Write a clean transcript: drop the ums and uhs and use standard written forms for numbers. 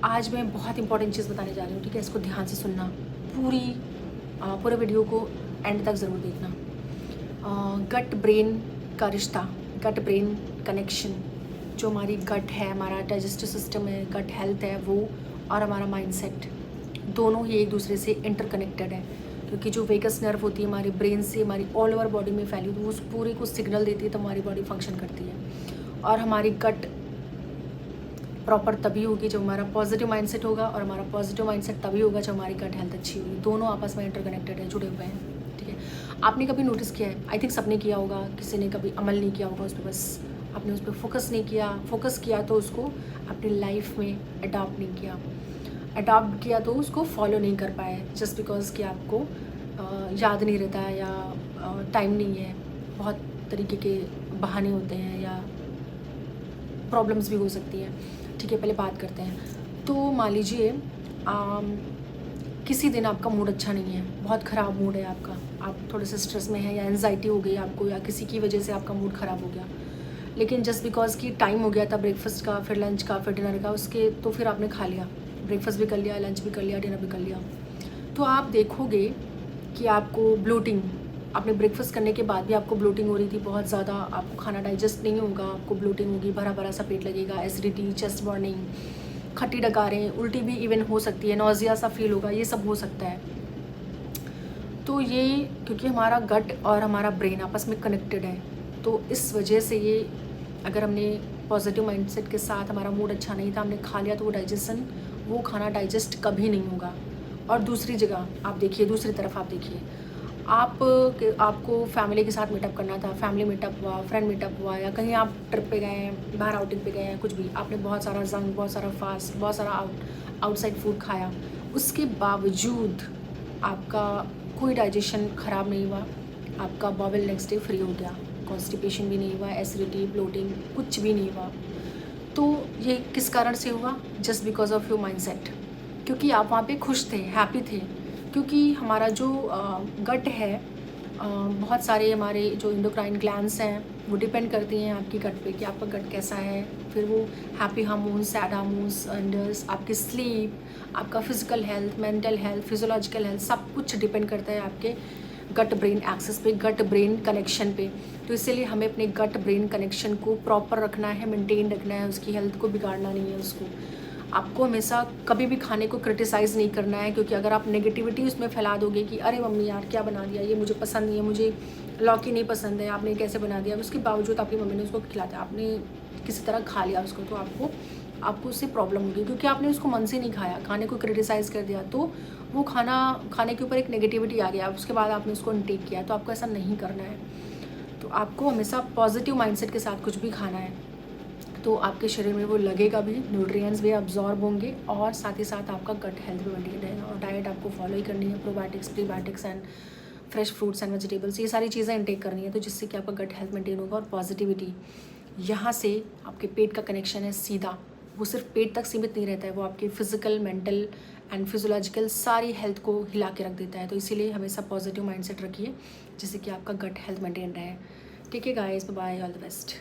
आज मैं बहुत इंपॉर्टेंट चीज़ बताने जा रही हूँ, ठीक है। इसको ध्यान से सुनना, पूरे वीडियो को एंड तक ज़रूर देखना। गट ब्रेन का रिश्ता, गट ब्रेन कनेक्शन, जो हमारी गट है, हमारा डाइजेस्टिव सिस्टम है, गट हेल्थ है वो, और हमारा माइंडसेट, दोनों ही एक दूसरे से इंटरकनेक्टेड है। क्योंकि जो वेगस नर्व होती है हमारे ब्रेन से हमारी ऑल ओवर बॉडी में फैली, तो उस पूरे को सिग्नल देती है, तो हमारी बॉडी फंक्शन करती है। और हमारी गट प्रॉपर तभी होगी जब हमारा पॉजिटिव माइंडसेट होगा, और हमारा पॉजिटिव माइंडसेट तभी होगा जब हमारी गट हेल्थ अच्छी होगी। दोनों आपस में इंटरकनेक्टेड है, जुड़े हुए हैं, ठीक है। आपने कभी नोटिस किया है, आई थिंक सबने किया होगा, किसी ने कभी अमल नहीं किया होगा उस पर, बस आपने उस पर फोकस किया तो उसको अपनी लाइफ में अडॉप्ट नहीं किया, अडॉप्ट किया तो उसको फॉलो नहीं कर पाए, जस्ट बिकॉज कि आपको याद नहीं रहता है या टाइम नहीं है, बहुत तरीके के बहाने होते हैं या प्रॉब्लम्स भी हो सकती हैं, ठीक है। पहले बात करते हैं। तो मान लीजिए किसी दिन आपका मूड अच्छा नहीं है, बहुत ख़राब मूड है आपका, आप थोड़े से स्ट्रेस में हैं या एनजाइटी हो गई आपको, या किसी की वजह से आपका मूड ख़राब हो गया, लेकिन जस्ट बिकॉज कि टाइम हो गया था ब्रेकफास्ट का, फिर लंच का, फिर डिनर का, उसके तो फिर आपने खा लिया, ब्रेकफास्ट भी कर लिया, लंच भी कर लिया, डिनर भी कर लिया, तो आप देखोगे कि आपको ब्लोटिंग, आपने ब्रेकफास्ट करने के बाद भी आपको ब्लोटिंग हो रही थी बहुत ज़्यादा, आपको खाना डाइजेस्ट नहीं होगा, आपको ब्लोटिंग होगी, भरा भरा सा पेट लगेगा, एसिडिटी, चेस्ट बर्निंग, खट्टी डकारें, उल्टी भी इवन हो सकती है, नौजिया सा फील होगा, ये सब हो सकता है। तो ये क्योंकि हमारा गट और हमारा ब्रेन आपस में कनेक्टेड है, तो इस वजह से ये, अगर हमने पॉजिटिव माइंडसेट के साथ, हमारा मूड अच्छा नहीं था, हमने खा लिया, तो वो खाना डाइजेस्ट कभी नहीं होगा। और दूसरी जगह आप देखिए, दूसरी तरफ आप देखिए, आपको फैमिली के साथ मीटअप करना था, फैमिली मीटअप हुआ, फ्रेंड मीटअप हुआ, या कहीं आप ट्रिप पे गए हैं, बाहर आउटिंग पे गए हैं, कुछ भी, आपने बहुत सारा जंक, बहुत सारा फास्ट, बहुत सारा आउटसाइड फूड खाया, उसके बावजूद आपका कोई डाइजेशन ख़राब नहीं हुआ, आपका बाउल नेक्स्ट डे फ्री हो गया, कॉन्स्टिपेशन भी नहीं हुआ, एसिडिटी, ब्लोटिंग कुछ भी नहीं हुआ। तो ये किस कारण से हुआ? Just because of your mindset, क्योंकि आप वहाँ पे खुश थे, हैप्पी थे। क्योंकि हमारा जो गट है, बहुत सारे हमारे जो एंडोक्राइन ग्लैंड्स हैं वो डिपेंड करती हैं आपकी गट पे, कि आपका गट कैसा है। फिर वो हैप्पी हार्मोन्स, सैड हार्मोन्स, अंडर्स, आपकी स्लीप, आपका physical health, mental health, physiological health, सब कुछ डिपेंड करता है आपके गट ब्रेन एक्सेस पे, गट ब्रेन कनेक्शन पे। तो इसीलिए हमें अपने गट ब्रेन कनेक्शन को प्रॉपर रखना है, मेंटेन रखना है, उसकी हेल्थ को बिगाड़ना नहीं है उसको। आपको हमेशा कभी भी खाने को क्रिटिसाइज़ नहीं करना है, क्योंकि अगर आप नेगेटिविटी उसमें फैला दोगे कि अरे मम्मी यार क्या बना दिया, ये मुझे पसंद नहीं है, मुझे लौकी नहीं पसंद है, आपने कैसे बना दिया, उसके बावजूद आपकी मम्मी ने उसको खिलाया, आपने किसी तरह खा लिया उसको, तो आपको उससे प्रॉब्लम होगी, क्योंकि आपने उसको मन से नहीं खाया, खाने को क्रिटिसाइज़ कर दिया, तो वो खाने के ऊपर एक नेगेटिविटी आ गया, उसके बाद आपने उसको इनटेक किया। तो आपको ऐसा नहीं करना है। तो आपको हमेशा पॉजिटिव माइंडसेट के साथ कुछ भी खाना है, तो आपके शरीर में वो लगेगा भी, न्यूट्रिएंट्स भी अब्जॉर्ब होंगे, और साथ ही साथ आपका गट हेल्थ भी मेंटेन रहेगा। और डाइट आपको फॉलो ही करनी है, probiotics, prebiotics and fresh fruits and vegetables, ये सारी चीज़ें इंटेक करनी है, तो जिससे कि आपका गट हेल्थ मेंटेन होगा। और पॉजिटिविटी, यहाँ से आपके पेट का कनेक्शन है सीधा, वो सिर्फ पेट तक सीमित नहीं रहता है, वो आपकी फिजिकल, मेंटल एंड फिजियोलॉजिकल सारी हेल्थ को हिला के रख देता है। तो इसीलिए हमेशा पॉजिटिव माइंडसेट रखिए, जिससे कि आपका गट हेल्थ मेंटेन रहे। ठीक है guys, bye bye, all the best.